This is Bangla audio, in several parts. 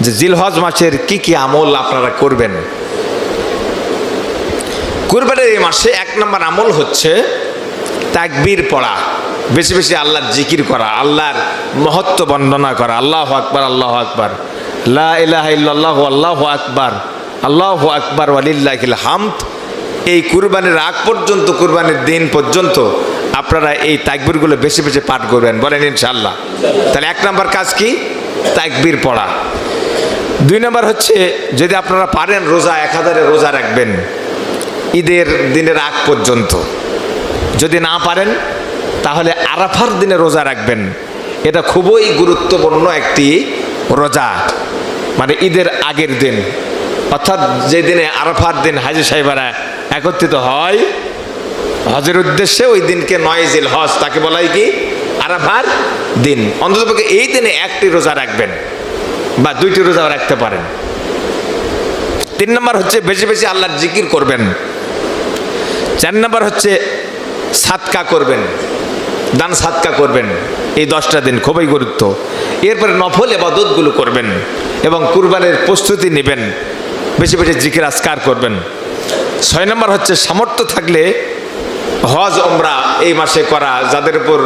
যে জিলহজ মাসের কি কি আমল আপনারা করবেন। কুরবানির এই মাসে 1 নম্বর আমল হচ্ছে তাকবীর পড়া, বেশি বেশি আল্লাহর জিকির করা, আল্লাহর মহত্ব বর্ণনা করা। আল্লাহু আকবার, আল্লাহু আকবার, লা ইলাহা ইল্লাল্লাহু আল্লাহু আকবার, আল্লাহু আকবার ওয়ালিল্লাহিল হামদ। এই কুরবানির আগ পর্যন্ত, কুরবানির দিন পর্যন্ত আপনারা এই তাকবীরগুলো বেশি বেশি পাঠ করবেন, বলেন ইনশাআল্লাহ। তাহলে 1 নম্বর কাজ কি? তাকবীর পড়া। 2 নম্বর হচ্ছে যদি আপনারা পারেন রোজা, 1000 রোজা রাখবেন ঈদের দিনের আগ পর্যন্ত। যদি না পারেন তাহলে আরাফার দিনে রোজা রাখবেন। এটা খুবই গুরুত্বপূর্ণ একটি রোজা, মানে ঈদের আগের দিন, অর্থাৎ যে দিনে আরাফার দিন হাজী সাহেবেরা একত্রিত হয় হজের উদ্দেশ্যে, ওই দিনকে 9 জিলহজ, তাকে বলা হয় কি? আরাফার দিন। অন্ততপক্ষে এই দিনে 1টি রোজা রাখবেন বা 2টি রোজাও রাখতে পারেন। 3 নম্বর হচ্ছে বেশি বেশি আল্লাহর জিকির করবেন। 4 নম্বর হচ্ছে সাদকা করবেন, দান সাদকা করবেন। এই 10টা দিন খুবই গুরুত্ব। এরপরে নফল ইবাদতগুলো করবেন এবং কুরবানির প্রস্তুতি নেবেন, বেশি বেশি জিকির আজকার করবেন। 6 নম্বর হচ্ছে সামর্থ্য থাকলে হজ ওমরা এই মাসে করা, যাদের উপর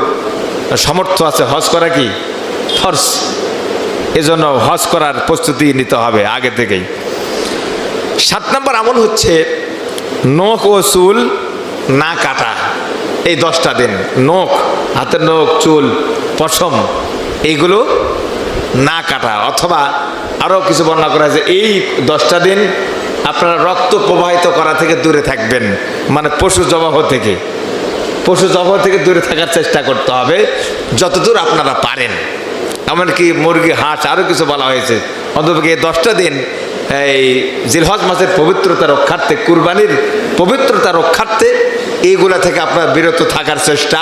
সামর্থ্য আছে হজ করা কি ফরজ, এজন্য হজ করার প্রস্তুতি নিতে হবে আগে থেকেই। 7 নম্বর আমল হচ্ছে নখ ও চুল না কাটা। এই 10টা দিন নখ, হাতের নখ, চুল, পশম এইগুলো না কাটা, অথবা আরও কিছু বর্ণনা করা যে এই 10টা দিন আপনারা রক্ত প্রবাহিত করা থেকে দূরে থাকবেন, মানে পশু জবাহ থেকে, পশু জবাহ থেকে দূরে থাকার চেষ্টা করতে হবে যতদূর আপনারা পারেন। এমনকি মুরগি, হাঁস, আরও কিছু বলা হয়েছে। অন্তত এই 10টা দিন এই জিলহজ মাসের পবিত্রতা রক্ষার্থে, কুরবানির পবিত্রতা রক্ষার্থে এইগুলা থেকে আপনারা বিরত থাকার চেষ্টা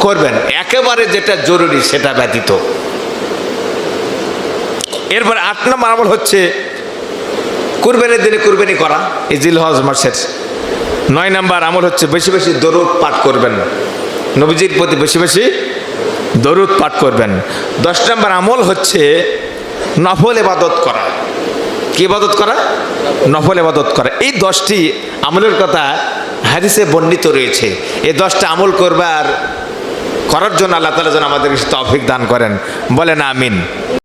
করবেন, একেবারে যেটা জরুরি সেটা ব্যতীত। এরপর 8 নম্বর আমল হচ্ছে কুরবানির দিনে কুরবানি করা এই জিলহজ মাসের। 9 নম্বর আমল হচ্ছে বেশি বেশি দরুদ পাঠ করবেন, নবীজির প্রতি বেশি বেশি দরুদ পাঠ করবেন। 10 নম্বর আমল হচ্ছে নফল ইবাদত করা। কি ইবাদত করা? নফল ইবাদত করা। এই 10টি আমলের কথা হাদিসে বর্ণিত রয়েছে। এই 10টা আমল করার জন্য আল্লাহ তাআলা যেন আমাদের তৌফিক দান করেন, বলেন আমিন।